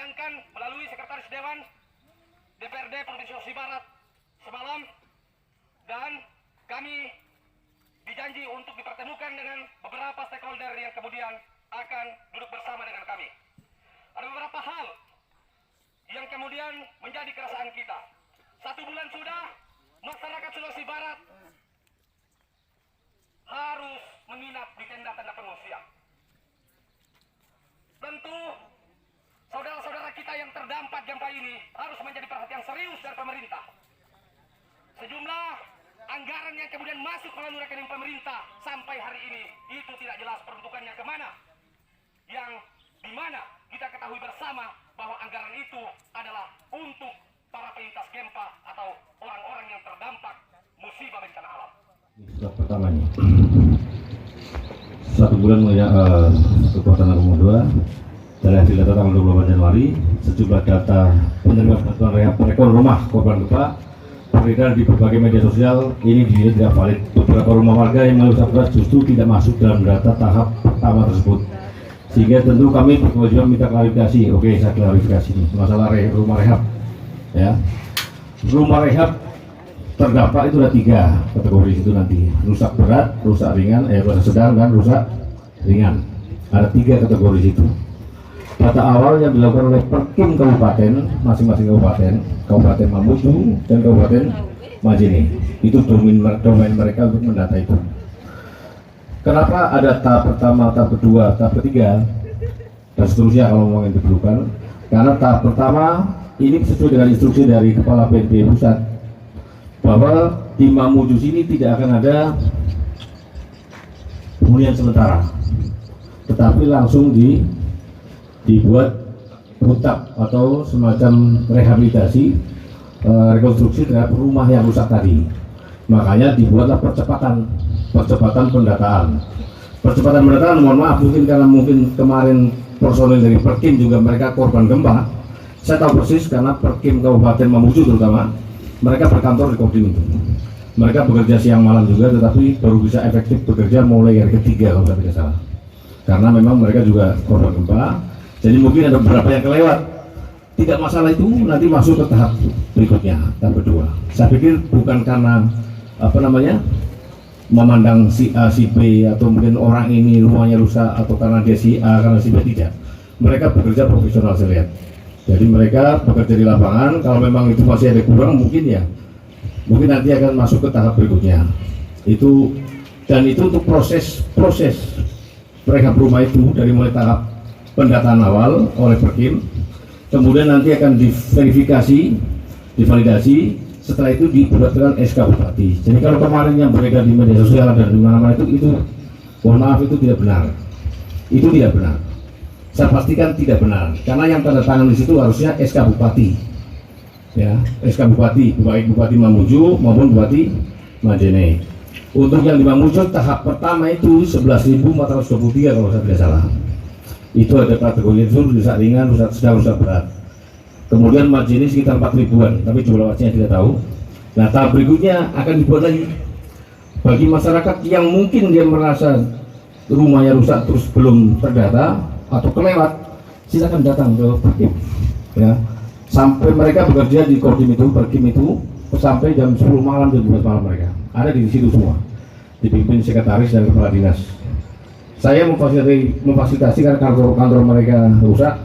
dilayangkan melalui Sekretaris Dewan DPRD Provinsi Sulawesi Barat semalam, dan kami dijanji untuk dipertemukan dengan beberapa stakeholder yang kemudian akan duduk bersama dengan kami. Ada beberapa hal yang kemudian menjadi keresahan kita. 1 bulan sudah masyarakat Sulawesi Barat harus menginap di tenda-tenda pengungsian. Tentu saudara-saudara kita yang terdampak gempa ini harus menjadi perhatian serius dari pemerintah. Sejumlah anggaran yang kemudian masuk melalui rekening pemerintah sampai hari ini itu tidak jelas peruntukannya kemana. Yang dimana kita ketahui bersama bahwa anggaran itu adalah untuk para penyintas gempa atau orang-orang yang terdampak musibah bencana alam. Surat pertamanya 1 bulan kekuatan Nomor 2 dari hasil data tanggal 28 Januari, sejumlah data penerima bantuan rehab rekor rumah korban gempa beredar di berbagai media sosial. Ini dinilai tidak valid. Beberapa rumah warga yang merusak berat justru tidak masuk dalam data tahap pertama tersebut, sehingga tentu kami berkewajiban minta klarifikasi. Oke, saya klarifikasi ini masalah rumah rehab ya. Rumah rehab terdampak itu ada 3 kategori itu nanti: rusak berat, rusak ringan, rusak sedang, dan rusak ringan. Ada 3 kategori itu. Data awal yang dilakukan oleh Perkim Kabupaten, masing-masing Kabupaten Mamuju dan Kabupaten Majene, itu domain mereka untuk mendata itu. Kenapa ada tahap pertama, tahap kedua, tahap ketiga, dan seterusnya kalau mau yang diperlukan? Karena tahap pertama ini sesuai dengan instruksi dari Kepala BNPB Pusat, bahwa di Mamuju sini tidak akan ada hunian sementara, tetapi langsung dibuat hutap atau semacam rehabilitasi, rekonstruksi terhadap rumah yang rusak tadi. Makanya dibuatlah percepatan pendataan. Percepatan pendataan, mohon maaf, mungkin kemarin personil dari Perkim juga mereka korban gempa. Saya tahu persis karena Perkim Kabupaten Mamuju terutama, mereka berkantor di Kodim itu. Mereka bekerja siang malam juga, tetapi baru bisa efektif bekerja mulai hari ketiga kalau saya tidak salah. Karena memang mereka juga korban gempa. Jadi mungkin ada beberapa yang kelewat. Tidak masalah, itu nanti masuk ke tahap berikutnya, tahap kedua. Saya pikir bukan karena memandang si A, si B, atau mungkin orang ini rumahnya rusak, atau karena dia si A, karena si B, tidak. Mereka bekerja profesional, saya lihat. Jadi mereka bekerja di lapangan. Kalau memang itu masih ada kurang, mungkin nanti akan masuk ke tahap berikutnya. Itu untuk proses rehab rumah itu dari mulai tahap pendataan awal oleh Perkim, kemudian nanti akan diverifikasi, divalidasi, setelah itu dibuatkan SK Bupati. Jadi kalau kemarin yang beredar di media sosial dan di mana-mana itu mohon maaf, itu tidak benar. Itu tidak benar. Saya pastikan tidak benar, karena yang tanda tangan di situ harusnya SK Bupati. Ya, SK Bupati, baik Bupati Mamuju maupun Bupati Majene. Untuk yang di Mamuju tahap pertama itu 11.423 kalau saya tidak salah. Itu ada kategori rusak ringan, rusak sedang, rusak berat. Kemudian Majene sekitar 4.000-an, tapi jumlah pastinya tidak tahu. Nah, tahap berikutnya akan dibuat lagi bagi masyarakat yang mungkin dia merasa rumahnya rusak terus belum terdata atau kelewat, silakan datang ke Perkim ya. Sampai mereka bekerja di Kodim itu, Perkim itu, sampai jam 10 malam, jam 12 malam mereka ada di situ semua, dipimpin sekretaris dan kepala dinas. Saya memfasilitasi karena kantor mereka rusak,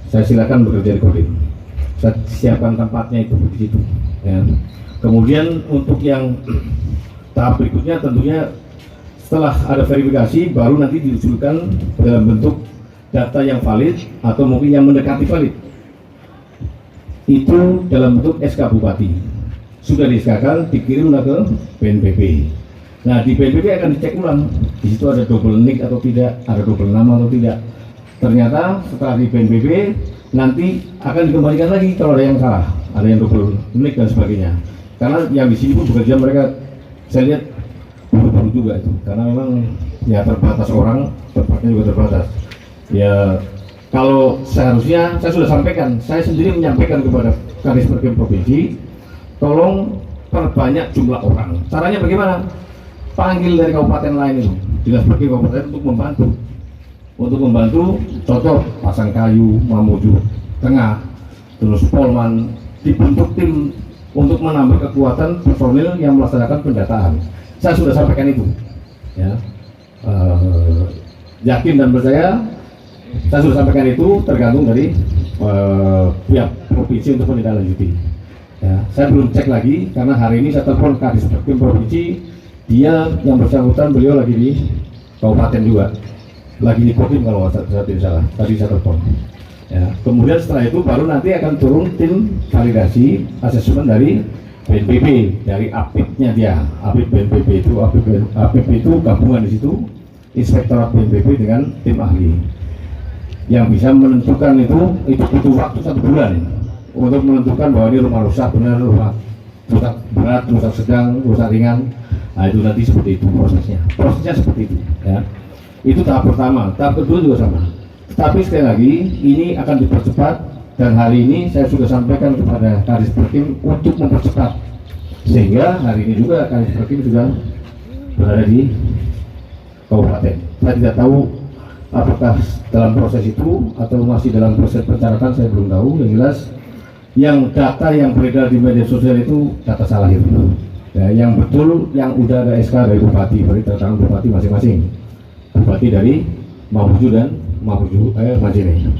saya silakan bekerja di Kodim. Saya siapkan tempatnya itu di situ ya. Kemudian untuk yang tahap berikutnya tentunya setelah ada verifikasi baru nanti diusulkan dalam bentuk data yang valid atau mungkin yang mendekati valid. Itu dalam bentuk SK Bupati. Sudah di-SK-kan, dikirim ke BNPB. Nah, di BNPB akan dicek ulang. Di situ ada double nick atau tidak, ada double nama atau tidak. Ternyata setelah di BNPB nanti akan dikembalikan lagi kalau ada yang salah, ada yang double nick dan sebagainya. Karena yang di sini pun bekerja mereka, saya lihat buru-buru juga itu. Karena memang ya terbatas orang, tempatnya juga terbatas. Ya kalau seharusnya saya sudah sampaikan, saya sendiri menyampaikan kepada Kadis Perkim Provinsi, tolong perbanyak jumlah orang. Caranya bagaimana? Panggil dari kabupaten lain itu, dinas Perkim kabupaten untuk membantu, cocok pasang kayu, Mamuju, Tengah, terus Polman, dibentuk tim untuk menambah kekuatan personil yang melaksanakan pendataan. Saya sudah sampaikan itu, ya. Yakin dan percaya, saya sudah sampaikan itu tergantung dari pihak provinsi untuk menindaklanjuti. Ya, saya belum cek lagi karena hari ini saya telepon Kadis Perkim Provinsi, dia yang bersangkutan beliau lagi di kabupaten juga, lagi di Kodim kalau saya tidak salah. Tadi saya telepon. Ya, kemudian setelah itu baru nanti akan turun tim validasi asesmen dari BNPB, dari APIP-nya dia. APIP BNPB itu, APIP itu gabungan di situ, Inspektorat BNPB dengan tim ahli yang bisa menentukan itu butuh waktu 1 bulan untuk menentukan bahwa ini rumah rusak benar, rumah rusak berat, rusak sedang, rusak ringan. Nah itu nanti seperti itu prosesnya seperti itu, ya. Itu tahap pertama. Tahap kedua juga sama, tapi sekali lagi ini akan dipercepat, dan hari ini saya sudah sampaikan kepada Kadis Perkim untuk mempercepat, sehingga hari ini juga Kadis Perkim sudah berada di kabupaten. Saya tidak tahu apakah dalam proses itu atau masih dalam proses pencatatan, saya belum tahu. Yang jelas, yang data yang beredar di media sosial itu data salah itu. Ya, yang betul, yang udah ada SK dari bupati, berarti tertangan bupati masing-masing. Bupati dari Mamuju dan Majene.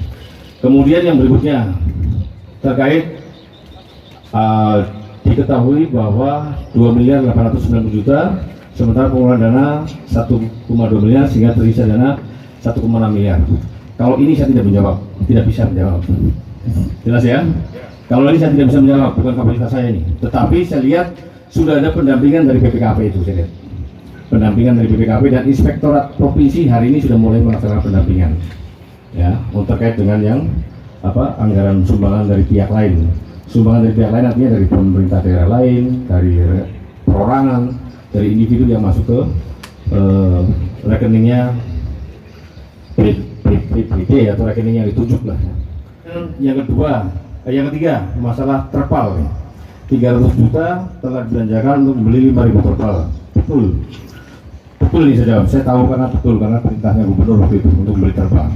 Kemudian yang berikutnya terkait diketahui bahwa 2.890.000.000, sementara pengeluaran dana 1,2 miliar sehingga tersisa dana 1,6 miliar. Kalau ini saya tidak bisa menjawab. Jelas ya? Kalau ini saya tidak bisa menjawab, bukan kapasitas saya ini. Tetapi saya lihat sudah ada pendampingan dari BPKP itu, saya lihat. Pendampingan dari BPKP dan Inspektorat Provinsi hari ini sudah mulai melaksanakan pendampingan. Ya, terkait dengan yang anggaran sumbangan dari pihak lain. Sumbangan dari pihak lain artinya dari pemerintah daerah lain, dari perorangan, dari individu yang masuk ke rekeningnya BPD atau rekening yang ditunjuk lah. Yang ketiga, masalah terpal. 300 juta telah dibelanjakan untuk membeli 5.000 terpal. Betul ini saya jawab. Saya tahu karena perintahnya gubernur waktu itu untuk membeli terpal.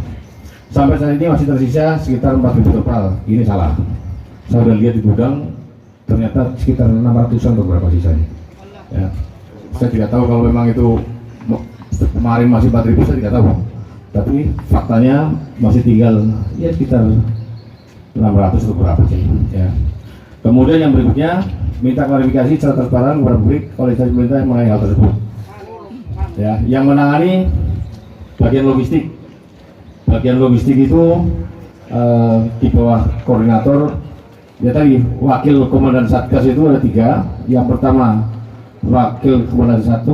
Sampai saat ini masih tersisa sekitar 4.000 terpal. Ini salah. Saya sudah lihat di gudang, ternyata sekitar 600-an atau berapa sisanya. Ya. Saya tidak tahu kalau memang itu kemarin masih 4.000, saya tidak tahu. Tapi faktanya masih tinggal ya sekitar 600 atau berapa sih. Ya. Kemudian yang berikutnya, minta klarifikasi secara transparan kepada publik oleh instansi pemerintah yang mengenai hal tersebut. Ya, yang menangani bagian logistik. Bagian logistik itu di bawah koordinator. Ya tadi wakil komandan Satgas itu ada 3. Yang pertama wakil komandan 1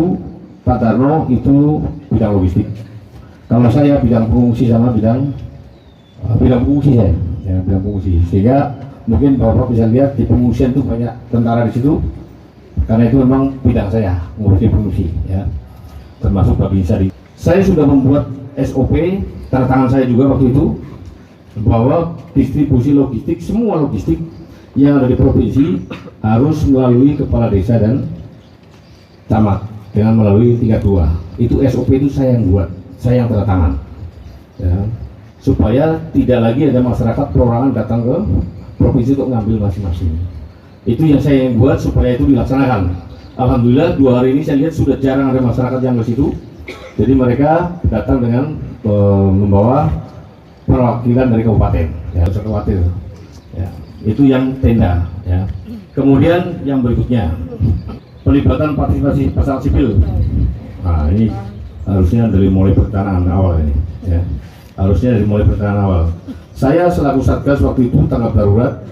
Pak Darno, itu bidang logistik. Kalau saya bidang pengungsi sama bidang pengungsi saya, ya, bidang pengungsi. Sehingga mungkin Bapak bisa lihat di pengungsian itu banyak tentara di situ, karena itu memang bidang saya, ngurusin pengungsi, ya, termasuk Babinsa. Saya sudah membuat SOP, tanda tangan saya juga waktu itu, bahwa distribusi logistik, semua logistik yang ada di provinsi harus melalui kepala desa dan camat dengan melalui tingkat 2. Itu SOP itu saya yang buat, saya yang tanda tangan, ya, supaya tidak lagi ada masyarakat perorangan datang ke provinsi untuk ngambil masing-masing. Itu yang saya yang buat supaya itu dilaksanakan. Alhamdulillah 2 hari ini saya lihat sudah jarang ada masyarakat yang ke situ. Jadi mereka datang dengan membawa perwakilan dari kabupaten. Ya, usah khawatir. Ya, itu yang tenda. Ya. Kemudian yang berikutnya, pelibatan partisipasi masyarakat sipil. Nah ini harusnya dari mulai perencanaan awal ini. Ya. Harusnya dari mulai perencanaan awal. Saya selaku Satgas waktu itu tanggap darurat,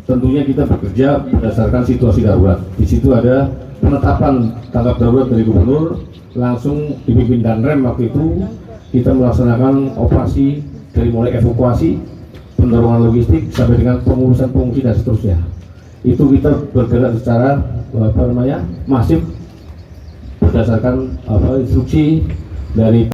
tentunya kita bekerja berdasarkan situasi darurat. Di situ ada penetapan tanggap darurat dari gubernur, langsung dipimpin Danrem waktu itu. Kita melaksanakan operasi dari mulai evakuasi, pendorongan logistik sampai dengan pengurusan pengungsi dan seterusnya. Itu kita bergerak secara masif berdasarkan instruksi dari